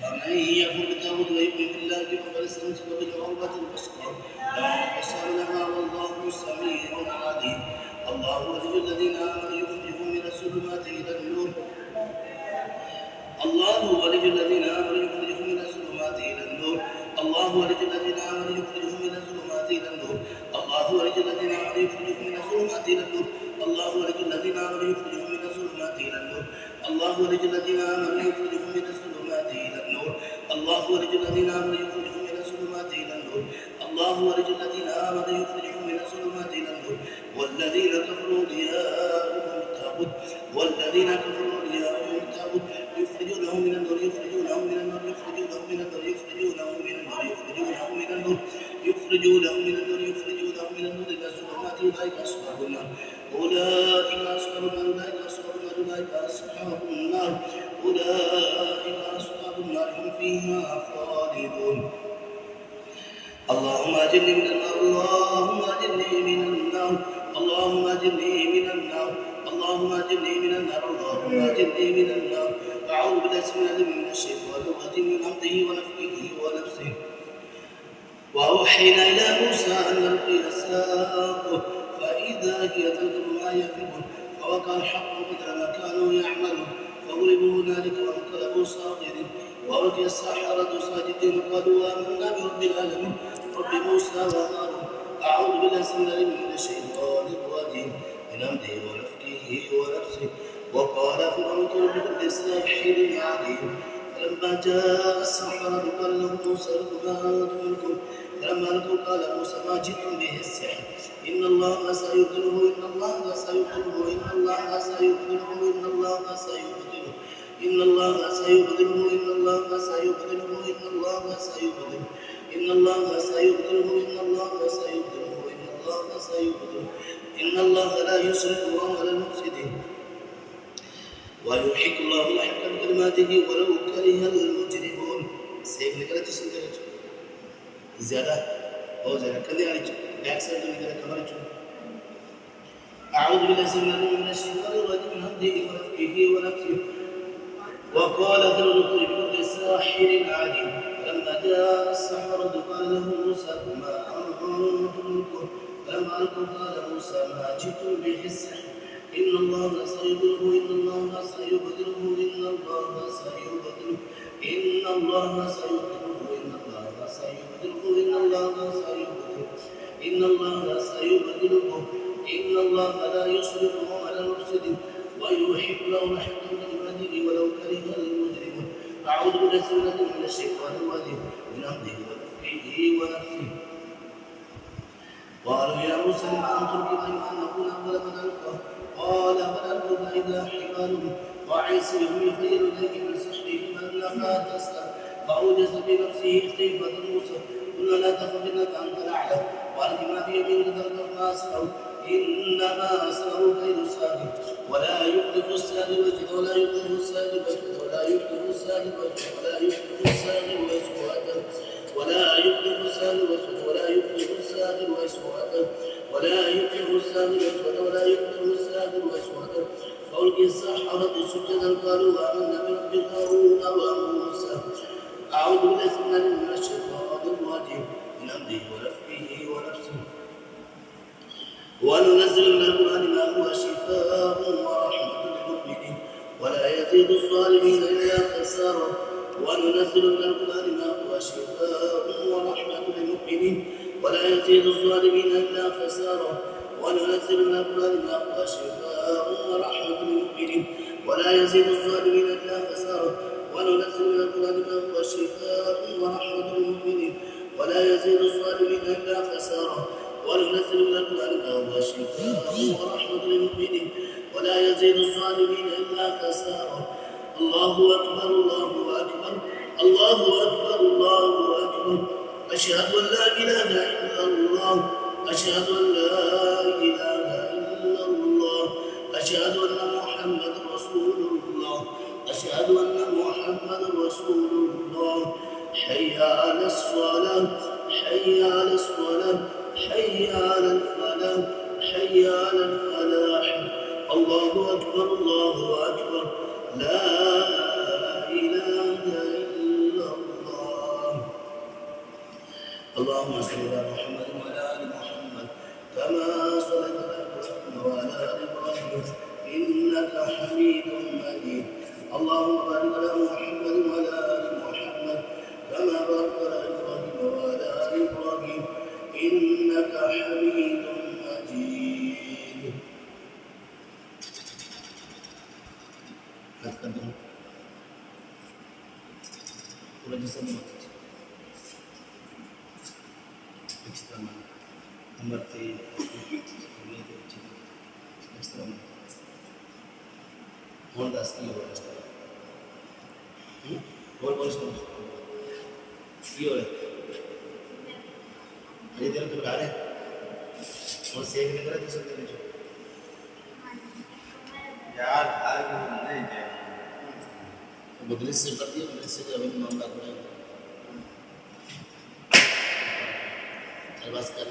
فمن يكفر بالطاغوت ويؤمن بالله فقد استمسك بالعروة الوثقى لا انفصام لها والله السميع العليم. الله ولي الذين آمنوا يخرجهم من الظلمات إلى النور. الله ولي الذين آمنوا يخرجهم من الظلمات إلى النور. الله ولي الذين آمنوا يخرجهم من الظلمات إلى النور. الله ولي الذين آمنوا يخرجهم من الظلمات إلى النور. الله ولي الذين آمنوا يخرجهم من الظلمات إلى النور. الله ولي الذين آمنوا يخرجهم من الظلمات إلى النور. الله ولي الذين آمنوا يخرجهم من الظلمات إلى النور. الله ولي الذين آمنوا يخرجهم من الظلمات إلى النور. والذين كفروا أولياؤهم الطاغوت والذين كفروا أولياؤهم الطاغوت يخرجونهم من النور يخرجونهم من النور يخرجونهم من النور يخرجونهم من النور يخرجونهم من النور يخرجونهم من النور يخرجونهم من النور إلى الظلمات أولئك أصحاب النار. أولئك أصحاب النار. أولئك أصحاب النار. أولئك أصحاب النار. أولئك أصحاب النار هم فيها خالدون. اللهم أجرني من النار. اللهم أجرني من النار. اللهم أجرني من النار. اللهم أجرني من النار. اللهم أجرني من النار. أعوذ بالله من الشيطان الرجيم من همزه ونفخه ونفسه. وأوحينا إلى موسى أن ألقي عصاك فإذا هي تلقف ما يأفكون فوقع الحق مثل ما كانوا يعملون فضربوا هنالك وانقلبوا صاغرين وألقي السحرة ساجدين قالوا آمنا برب العالمين رب موسى وهارون. أعوذ بالله من الشيطان الرجيم من همزه ونفخه ونفسه. وقال فرعون ائتوني بكل ساحر عليم. فلما جاء السحرة قال لهم موسى القوا أنتم. فلما لقوا قال موسى ما جئتم به السحر إن الله سيبطله إن الله سيبطله إن الله سيبطله إن الله سيبطله إن الله سيبطله إن الله سيبطله إن الله سيبطله إن الله سيبطله إن الله سيبطله إن الله سيبطله إن الله لا يصلح عمل المفسدين ويحق الله الحق بكلماته ولو كره المجرمون. سيبني كلا تسنترج زيادة أو زيادة كذي عليك أكثر من كذا كمان. أعوذ بالله من الشيطان الرجيم من همزه ونفخه ونفسه. وقال فرعون ائتوني بكل ساحر عليم. فلما جاء السحرة قال لهم موسى ما أنتم. فلما ألقوا قال موسى ما جئتم به السحر إن الله سيبطله إن الله سيبطله إن الله سيبطله إن الله سيبطله إن الله سيبطله إن الله سيبطله إن الله سيبطله إن الله لا يصلح عمل المفسدين ويحق له الحق بكلماته ولو كره المجرمون. أعوذ بالله من الشيطان الرجيم من همزه ونفخه ونفسه. قالوا يا موسى لما أنتم بما أن نكون أول من ألقى قال بل ألقوا فإذا حبالهم وعصيهم يخيل إليك من سحرهم أنها تسعى فأوجس في نفسه خيفة موسى قلنا لا تخف إنك أنت الأعلى وألق ما في يمينك تلقف ما أسرعوا إنما أسرعوا كيد ساحر ولا يفلح الساحر وجهه ولا يفلح الساحر وجهه ولا يفلح الساحر وجهه ولا يفلح الساحر وجهه ولا يفلح الساحر وجهه ولا يفلح الساحر وجهه ولا يفلح الساحر وجهه ولا يفلح الساحر وجهه. فألقي السحرة سجدا قالوا آمنا برب هارون وموسى. أعوذ بالله من الشيطان الرجيم من همزه ونفخه ونفسه. وننزل من القرآن ما هو شفاء ورحمة للمؤمنين ولا يزيد الظالمين إلا خسارا. وننزل من القرآن ما هو شفاء ورحمة للمؤمنين ولا يزيد الظالمين إلا خسارا. وننزل من القرآن ما هو شفاء ورحمة للمؤمنين ولا يزيد الظالمين إلا خسارا. وننزل من القرآن ما هو شفاء ورحمة للمؤمنين ولا يزيد الظالمين إلا خسارا. وننزل من القرآن ما هو شفاء ورحمة للمؤمنين ولا يزيد الظالمين إلا خسارا. الله أكبر الله أكبر الله أكبر الله أكبر. أشهد أن لا إله إلا الله. أشهد أن لا إله إلا الله. أشهد أن محمد رسول الله. أشهد أن محمد رسول الله. حي على الصلاة حي على الصلاة حي على الفلاح حي على الفلاح. الله أكبر الله أكبر لا إله إلا اللهم صل على محمد وعلى ال محمد كما صليت على ابراهيم وعلى ال ابراهيم انك حميد مجيد. اللهم بارك على محمد وعلى ال محمد كما باركت على ابراهيم وعلى ال ابراهيم انك حميد مجيد. تقدم ولد سلمى Extrema, Amarte, Extrema, Hondas की हो रहा है, बोल सुनो, की हो रहा है, अरे तेरे को गा रहे, और सेक नहीं कर रहे तो सकते नहीं यार हार को नहीं क्या, बदलिश से कर दिया, बदलिश से अभी मामला बना, चल बस कर